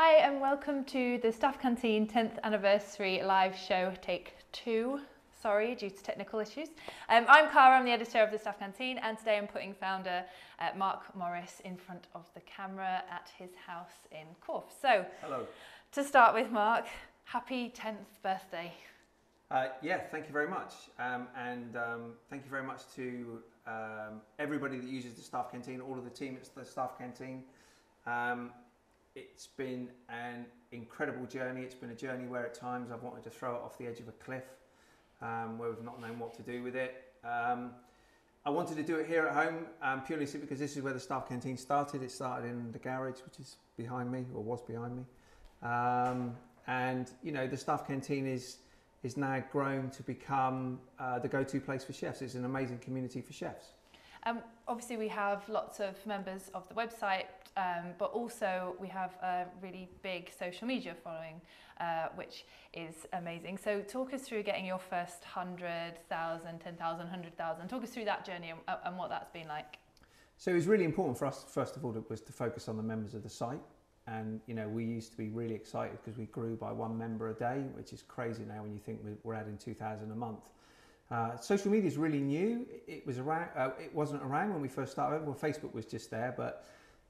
Hi and welcome to the Staff Canteen 10th anniversary live show, take 2. Sorry, due to technical issues. I'm Cara, I'm the editor of the Staff Canteen, and today I'm putting founder Mark Morris in front of the camera at his house in Corfe. So, hello. To start with, Mark, happy 10th birthday. Yeah, thank you very much. Thank you very much to everybody that uses the Staff Canteen, all of the team at the Staff Canteen. It's been an incredible journey. It's been a journey where at times I've wanted to throw it off the edge of a cliff, where we've not known what to do with it. I wanted to do it here at home purely simply because this is where the Staff Canteen started. It started in the garage, which is behind me, or was behind me. And you know, the Staff Canteen is now grown to become the go-to place for chefs. It's an amazing community for chefs. Obviously we have lots of members of the website, but also we have a really big social media following, which is amazing. So talk us through getting your first 100,000, 10,000, 100,000. Talk us through that journey and what that's been like. So it was really important for us, first of all, was to focus on the members of the site. And you know, we used to be really excited because we grew by 1 member a day, which is crazy now when you think we're adding 2,000 a month. Social media is really new. It was around. It wasn't around when we first started. Well, Facebook was just there, but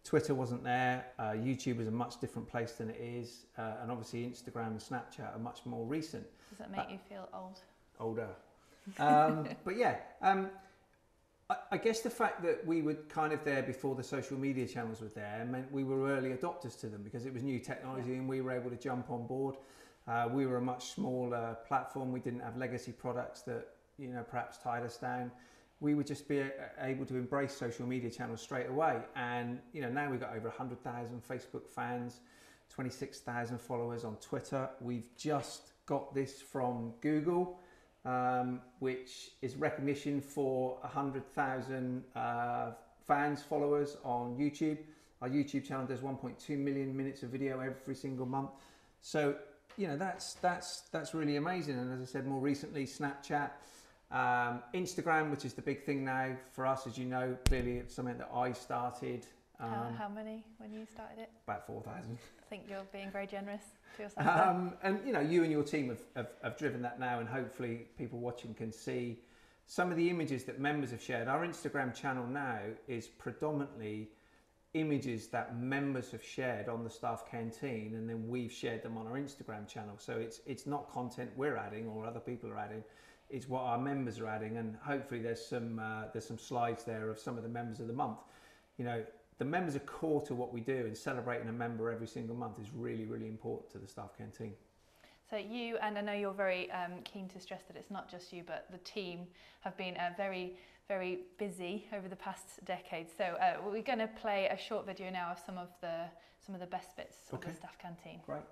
Twitter wasn't there. YouTube is a much different place than it is, and obviously Instagram and Snapchat are much more recent. Does that make you feel old? Older. But yeah, I guess the fact that we were kind of there before the social media channels were there meant we were early adopters to them because it was new technology, and we were able to jump on board. We were a much smaller platform. We didn't have legacy products that, you know, perhaps tied us down. We would just be able to embrace social media channels straight away. And, you know, now we've got over 100,000 Facebook fans, 26,000 followers on Twitter. We've just got this from Google, which is recognition for 100,000 fans, followers on YouTube. Our YouTube channel does 1.2 million minutes of video every single month. So, you know, that's really amazing. And as I said, more recently, Snapchat, Instagram, which is the big thing now for us, as you know, clearly it's something that I started. How many when you started it? About 4,000. I think you're being very generous to yourself. And you know, you and your team have driven that now, and hopefully people watching can see some of the images that members have shared. Our Instagram channel now is predominantly images that members have shared on the Staff Canteen, and then we've shared them on our Instagram channel. So it's not content we're adding or other people are adding. It's what our members are adding, and hopefully there's some slides there of some of the members of the month. You know, the members are core to what we do, and celebrating a member every single month is really, really important to the Staff Canteen. So you, and I know you're very keen to stress that it's not just you, but the team have been very, very busy over the past decade. So we're going to play a short video now of some of the best bits of the Staff Canteen. Great.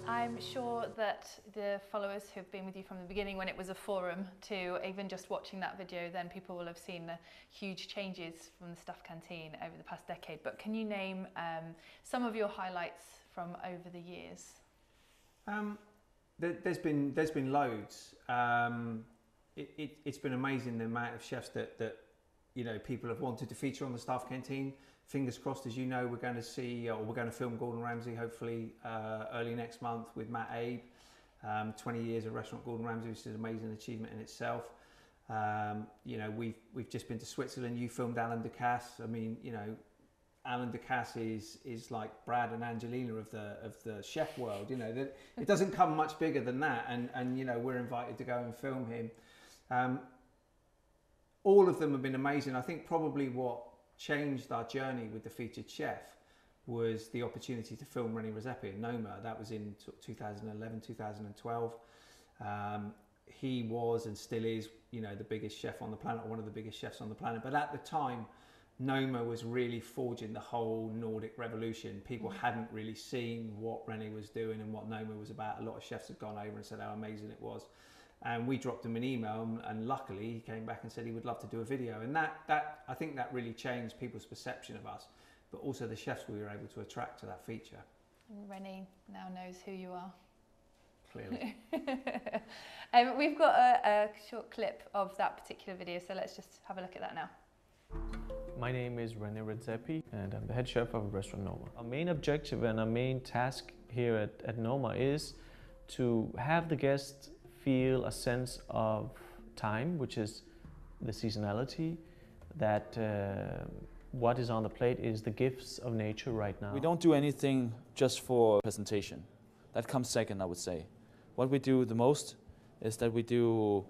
I'm sure that the followers who've been with you from the beginning, when it was a forum, to even just watching that video, then people will have seen the huge changes from the Staff Canteen over the past decade. But can you name some of your highlights from over the years? There's been loads. It's been amazing the amount of chefs that you know, people have wanted to feature on the Staff Canteen. Fingers crossed, as you know, we're going to see, or we're going to film Gordon Ramsay hopefully early next month with Matt Abe. 20 years of restaurant Gordon Ramsay, which is an amazing achievement in itself. You know, we've just been to Switzerland. You filmed Alan Ducasse. I mean, you know, Alan Ducasse is like Brad and Angelina of the chef world. You know, that it doesn't come much bigger than that. And you know, we're invited to go and film him. All of them have been amazing. I think probably what changed our journey with the featured chef was the opportunity to film Rene Redzepi in Noma. That was in 2011, 2012. He was and still is, you know, the biggest chef on the planet, or one of the biggest chefs on the planet. But at the time, Noma was really forging the whole Nordic revolution. People hadn't really seen what Rene was doing and what Noma was about. A lot of chefs had gone over and said how amazing it was. And we dropped him an email, and luckily he came back and said he would love to do a video. And that I think that really changed people's perception of us, but also the chefs we were able to attract to that feature. And Rene now knows who you are. Clearly. We've got a short clip of that particular video, so let's just have a look at that now. My name is Rene Redzepi and I'm the head chef of restaurant Noma. Our main objective and our main task here at Noma is to have the guests feel a sense of time, which is the seasonality, that what is on the plate is the gifts of nature right now. We don't do anything just for presentation. That comes second, I would say. What we do the most is that we do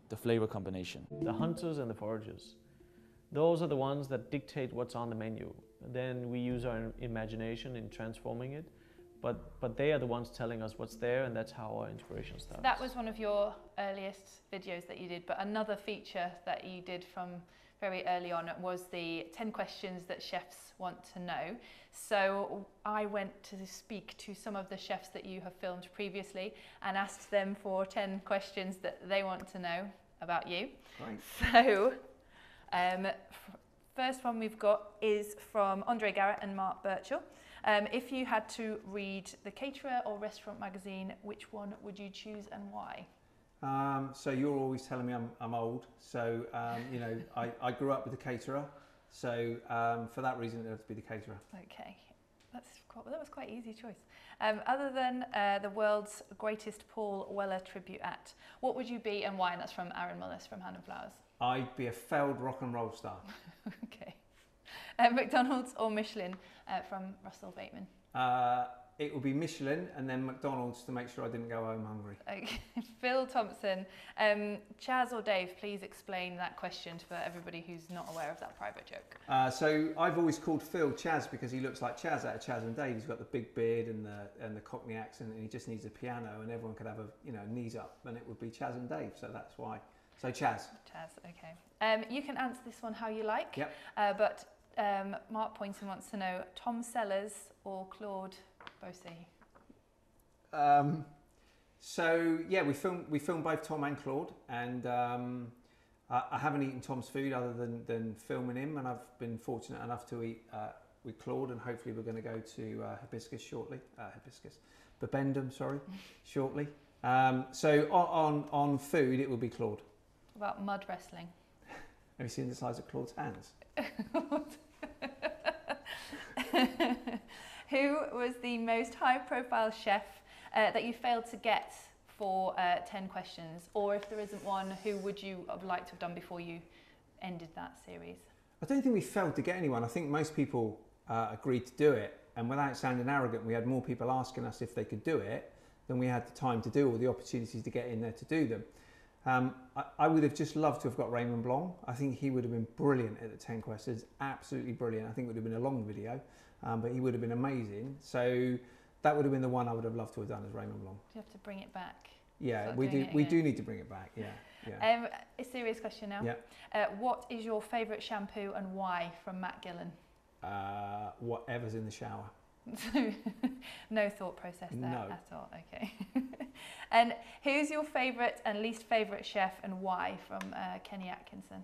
the flavor combination. The hunters and the foragers, those are the ones that dictate what's on the menu. Then we use our imagination in transforming it, but they are the ones telling us what's there, and that's how our inspiration starts. That was one of your earliest videos that you did, but another feature that you did from very early on was the 10 questions that chefs want to know. So I went to speak to some of the chefs that you have filmed previously and asked them for 10 questions that they want to know about you. Right. So first one we've got is from Andre Garrett and Mark Birchall. If you had to read The Caterer or Restaurant Magazine, which one would you choose and why? So you're always telling me I'm old. So, you know, I grew up with The Caterer. So for that reason, it would have to be The Caterer. Okay, that was quite an easy choice. Other than the world's greatest Paul Weller tribute act, what would you be and why? And that's from Aaron Mullis from Hand and Flowers. I'd be a failed rock and roll star. Okay. McDonald's or Michelin from Russell Bateman? It would be Michelin and then McDonald's to make sure I didn't go home hungry. Okay. Phil Thompson, Chaz or Dave, please explain that question for everybody who's not aware of that private joke. So I've always called Phil Chaz because he looks like Chaz out of Chaz and Dave. He's got the big beard and the Cockney accent, and he just needs a piano, and everyone could have knees up, and it would be Chaz and Dave. So that's why. So Chaz. Chaz, okay. You can answer this one how you like. Yep. But Mark Poynton wants to know Tom Sellers or Claude Monet. So yeah, we filmed both Tom and Claude, and I haven't eaten Tom's food other than filming him, and I've been fortunate enough to eat with Claude, and hopefully we're going to go to Bibendum, shortly. So on food, it will be Claude. About mud wrestling. Have you seen the size of Claude's hands? Who was the most high-profile chef that you failed to get for 10 questions? Or if there isn't one, who would you have liked to have done before you ended that series? I don't think we failed to get anyone. I think most people agreed to do it. And without sounding arrogant, we had more people asking us if they could do it than we had the time to do or the opportunities to get in there to do them. I would have just loved to have got Raymond Blanc. I think he would have been brilliant at the 10 questions, absolutely brilliant. I think it would have been a long video, but he would have been amazing. So that would have been the one I would have loved to have done as Raymond Blanc. Do you have to bring it back? Yeah, we do need to bring it back, yeah. A serious question now. Yeah. What is your favourite shampoo and why, from Matt Gillen? Whatever's in the shower. No thought process there No. at all, okay. And who's your favourite and least favourite chef and why, from Kenny Atkinson?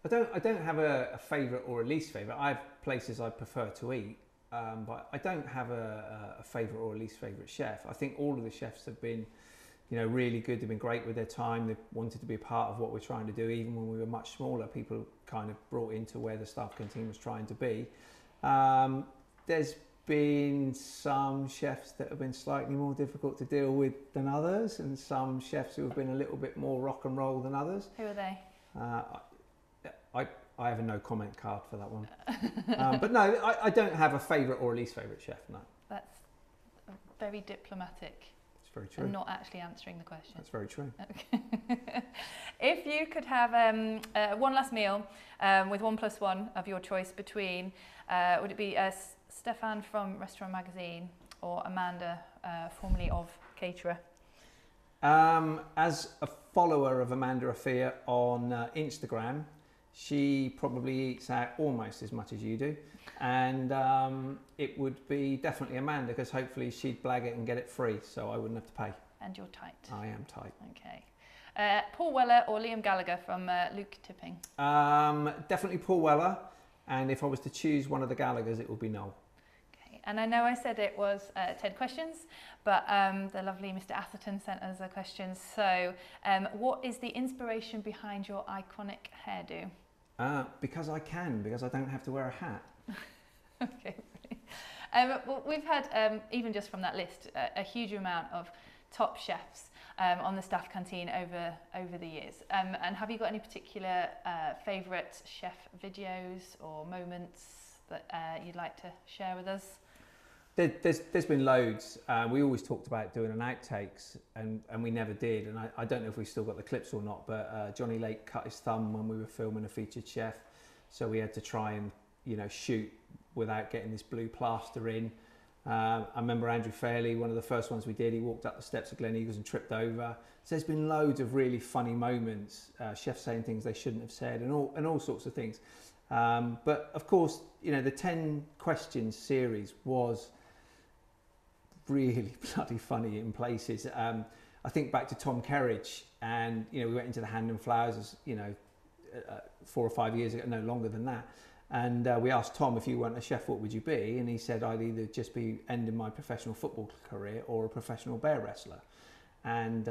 I don't have a favourite or a least favourite. I have places I prefer to eat, but I don't have a favourite or a least favourite chef. I think all of the chefs have been, really good. They've been great with their time. They've wanted to be a part of what we're trying to do. Even when we were much smaller, people kind of brought into where the staff canteen was trying to be. There's been some chefs that have been slightly more difficult to deal with than others, and some chefs who have been a little bit more rock and roll than others. Who are they? I have a no comment card for that one. But no, I don't have a favourite or a least favourite chef, no. That's very diplomatic. It's very true. And not actually answering the question. That's very true. Okay. If you could have one last meal with 1+1 of your choice between, would it be Stefan from Restaurant Magazine, or Amanda, formerly of Caterer? As a follower of Amanda Afia on Instagram, she probably eats out almost as much as you do, and it would be definitely Amanda, because hopefully she'd blag it and get it free, so I wouldn't have to pay. And you're tight. I am tight. Okay. Paul Weller or Liam Gallagher from Luke Tipping? Definitely Paul Weller, and if I was to choose one of the Gallaghers, it would be Noel. Okay. And I know I said it was 10 questions, but the lovely Mr. Atherton sent us a question. So, what is the inspiration behind your iconic hairdo? Because I don't have to wear a hat. Okay. Well, we've had, even just from that list, a huge amount of top chefs on the staff canteen over the years. And have you got any particular favourite chef videos or moments that you'd like to share with us? There's been loads. We always talked about doing an outtakes, and we never did. And I don't know if we've still got the clips or not, but Johnny Lake cut his thumb when we were filming a featured chef, so we had to try and shoot without getting this blue plaster in. I remember Andrew Fairley, one of the first ones we did, he walked up the steps of Glen Eagles and tripped over. So there's been loads of really funny moments, chefs saying things they shouldn't have said, and all sorts of things. But of course, the 10 questions series was really bloody funny in places. I think back to Tom Kerridge, and we went into the Hand and Flowers, 4 or 5 years ago, no longer than that. And we asked Tom, if you weren't a chef, what would you be? And he said, I'd either just be ending my professional football career or a professional bear wrestler. And,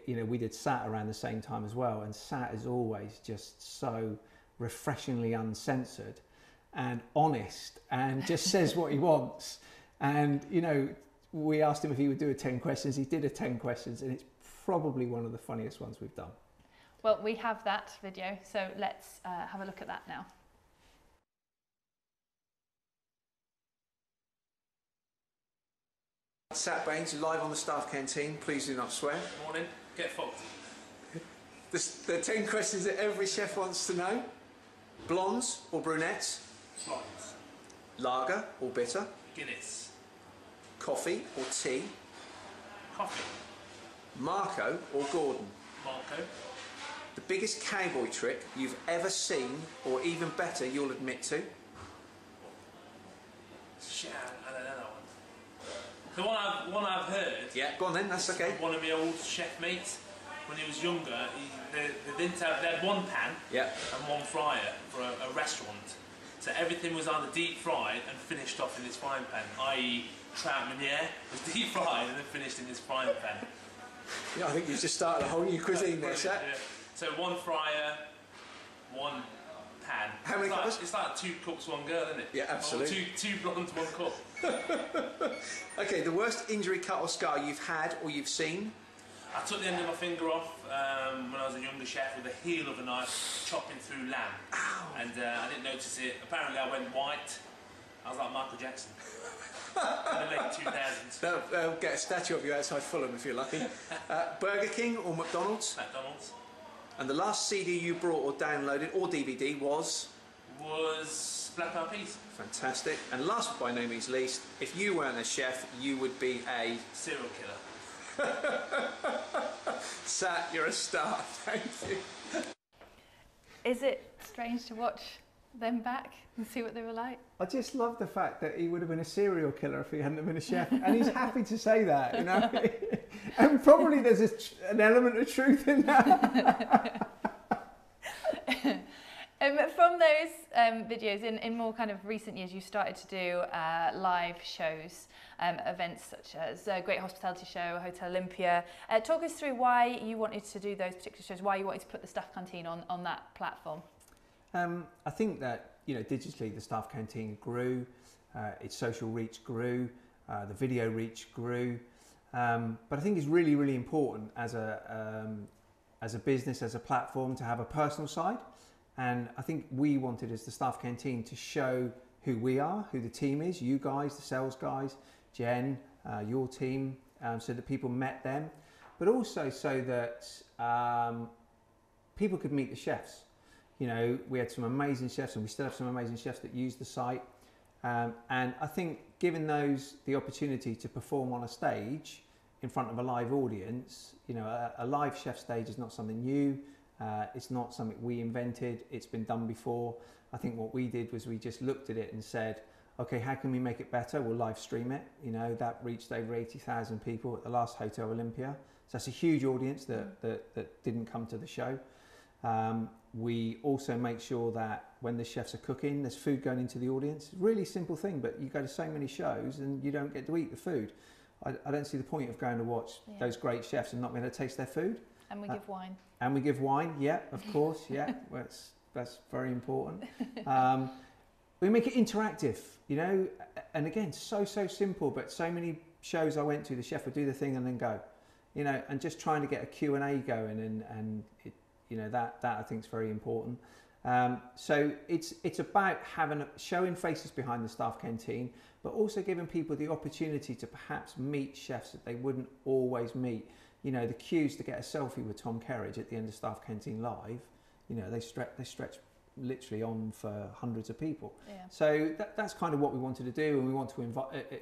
we did Sat around the same time as well. And Sat is always just so refreshingly uncensored and honest and just says what he wants. And, we asked him if he would do a 10 questions. He did a 10 questions, and it's probably one of the funniest ones we've done. Well, we have that video, so let's have a look at that now. Sat Baines, live on the staff canteen. Please do not swear. Morning. Get fucked. The 10 questions that every chef wants to know. Blondes or brunettes? Blondes. Lager or bitter? Guinness. Coffee or tea? Coffee. Marco or Gordon? Marco. The biggest cowboy trick you've ever seen, or even better, you'll admit to? Shit, I don't know that one. The one I've heard. Yeah, go on then, that's okay. One of my old chef mates, when he was younger, they had one pan, yeah, and one fryer for a restaurant. So everything was either deep fried and finished off in this frying pan, i.e. trout meuniere was deep fried and then finished in this frying pan. Yeah, I think you've just started a whole new cuisine there, Sat. Yeah. So one fryer, one pan. How many cups? It's like 2 cooks, 1 girl, isn't it? Yeah, absolutely. Or two blondes, 1 cook. Okay, the worst injury, cut or scar you've had or you've seen? I took the end of my finger off when I was a younger chef with the heel of a knife chopping through lamb. Ow. And I didn't notice it. Apparently I went white. I was like Michael Jackson. In the late 2000s. They'll get a statue of you outside Fulham if you're lucky. Burger King or McDonald's? McDonald's. And the last CD you brought or downloaded, or DVD, was? Was Black Eyed Peas. Fantastic. And last but by no means least, if you weren't a chef, you would be a... serial killer. Sat, you're a star. Thank you. Is it strange to watch them back and see what they were like? I just love the fact that he would have been a serial killer if he hadn't been a chef, and he's happy to say that, and probably there's an element of truth in that. From those videos, in more kind of recent years, you started to do live shows, events such as Great Hospitality Show, Hotel Olympia. Talk us through why you wanted to do those particular shows, why you wanted to put the staff canteen on that platform. I think that digitally the staff canteen grew, its social reach grew, the video reach grew, but I think it's really, really important as a business, as a platform, to have a personal side. And I think we wanted, as the staff canteen, to show who we are, who the team is, you guys, the sales guys, Jen, your team, so that people met them, but also so that people could meet the chefs. We had some amazing chefs, and we still have some amazing chefs that use the site. And I think giving those the opportunity to perform on a stage in front of a live audience, you know, a live chef stage is not something new. It's not something we invented. It's been done before. I think what we did was we just looked at it and said, okay, how can we make it better? We'll live stream it. You know, that reached over 80,000 people at the last Hotel Olympia. So that's a huge audience that didn't come to the show. We also make sure that when the chefs are cooking, there's food going into the audience. Really simple thing, but you go to so many shows and you don't get to eat the food. I don't see the point of going to watch those great chefs and not being able to taste their food. And we give wine. And we give wine, yeah, of course, yeah. That's very important. We make it interactive, you know, and again, so simple, but so many shows I went to, the chef would do the thing and then go, you know, and just trying to get a Q&A going and it, you know, that I think is very important. So it's about showing faces behind the staff canteen, but also giving people the opportunity to perhaps meet chefs that they wouldn't always meet. You know, the queues to get a selfie with Tom Kerridge at the end of Staff Canteen Live, you know, they stretch literally on for hundreds of people. Yeah. So that's kind of what we wanted to do, and we want to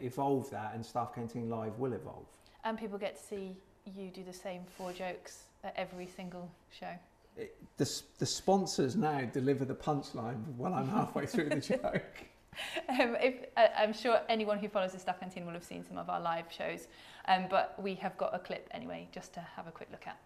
evolve that, and Staff Canteen Live will evolve. And people get to see you do the same 4 jokes at every single show. The sponsors now deliver the punchline while I'm halfway through the joke. I'm sure anyone who follows the Staff Canteen will have seen some of our live shows, but we have got a clip anyway, just to have a quick look at.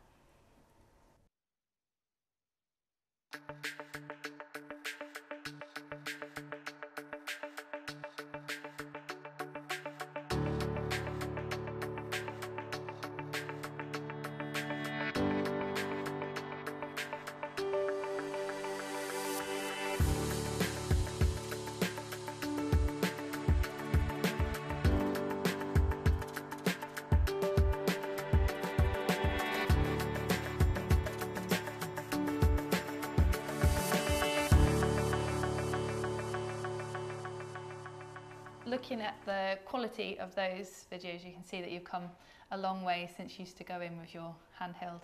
Looking at the quality of those videos, you can see that you've come a long way since you used to go in with your handheld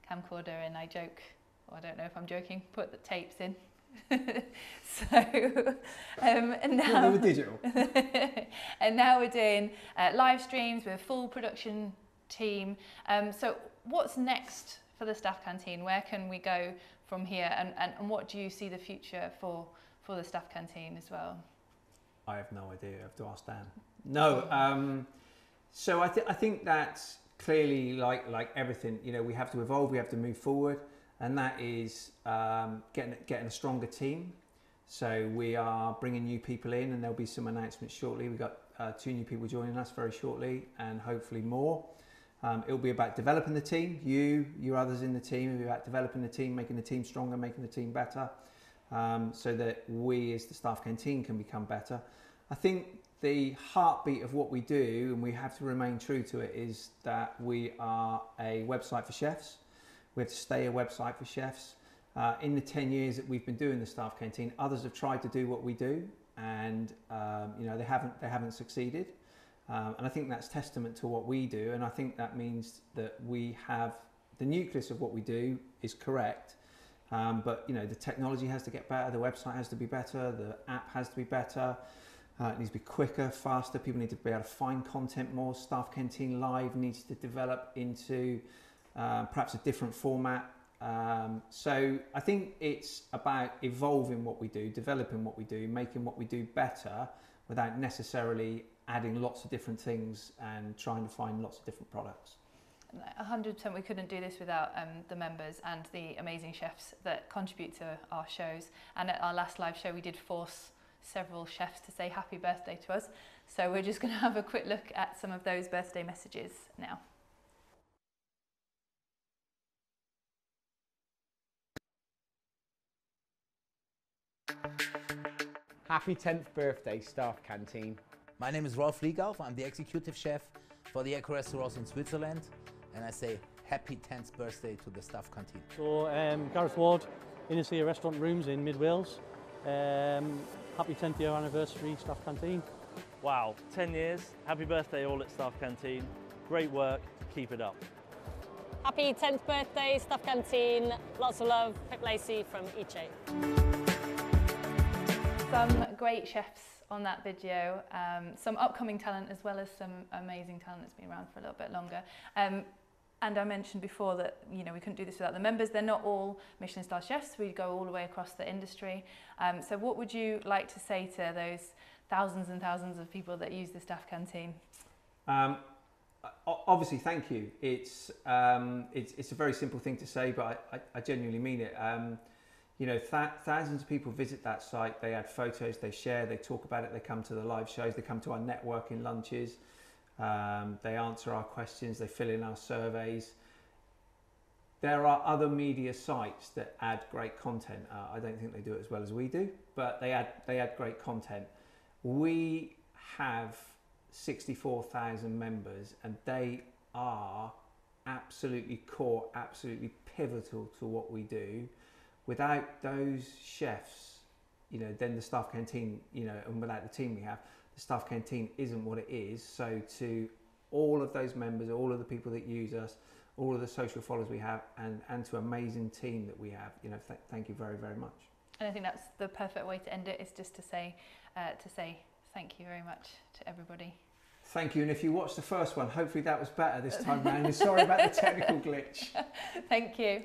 camcorder, and I joke, or I don't know if I'm joking, put the tapes in. And now they were digital. And now we're doing live streams with a full production team. So what's next for the Staff Canteen? Where can we go from here? And what do you see the future for the Staff Canteen as well? I have no idea. I have to ask Dan. No. So I think that's clearly like everything. You know, we have to evolve. We have to move forward, and that is getting a stronger team. So we are bringing new people in, and there'll be some announcements shortly. We've got 2 new people joining us very shortly, and hopefully more. It'll be about developing the team. You others in the team. It'll be about developing the team, making the team stronger, making the team better. So that we as the Staff Canteen can become better. I think the heartbeat of what we do, and we have to remain true to it, is that we are a website for chefs. We have to stay a website for chefs. In the 10 years that we've been doing the Staff Canteen, others have tried to do what we do, and you know, they haven't succeeded. And I think that's testament to what we do, and I think that means that we have the nucleus of what we do is correct. But you know, the technology has to get better, the website has to be better, the app has to be better, it needs to be quicker, faster, people need to be able to find content more. Staff Canteen Live needs to develop into perhaps a different format. So I think it's about evolving what we do, developing what we do, making what we do better without necessarily adding lots of different things and trying to find lots of different products. 100%, we couldn't do this without the members and the amazing chefs that contribute to our shows. And at our last live show, we did force several chefs to say happy birthday to us. So we're just going to have a quick look at some of those birthday messages now. Happy 10th birthday, Staff Canteen. My name is Rolf Liegauf. I'm the executive chef for the Eco Restaurants in Switzerland. And I say happy 10th birthday to the Staff Canteen. So, Garrett Ward, Innisea Restaurant Rooms in Mid Wales. Happy 10th year anniversary, Staff Canteen. Wow, 10 years. Happy birthday all at Staff Canteen. Great work, keep it up. Happy 10th birthday, Staff Canteen. Lots of love, Pip Lacey from Iche. Some great chefs on that video, some upcoming talent as well as some amazing talent that's been around for a little bit longer. And I mentioned before that, you know, we couldn't do this without the members. They're not all Michelin star chefs. We go all the way across the industry. So what would you like to say to those thousands and thousands of people that use the staff canteen? Obviously, thank you. It's a very simple thing to say, but I genuinely mean it. You know, thousands of people visit that site. They add photos, they share, they talk about it. They come to the live shows. They come to our networking lunches. They answer our questions, they fill in our surveys. There are other media sites that add great content. I don't think they do it as well as we do, but they add great content. We have 64,000 members, and they are absolutely core, absolutely pivotal to what we do. Without those chefs, you know, then the staff canteen, you know, and without the team we have, the staff canteen isn't what it is. So to all of those members, all of the people that use us, all of the social followers we have, and to amazing team that we have, you know, thank you very, very much. And I think that's the perfect way to end it, is just to say thank you very much to everybody. Thank you, and if you watched the first one, hopefully that was better this time round. Sorry about the technical glitch. Thank you.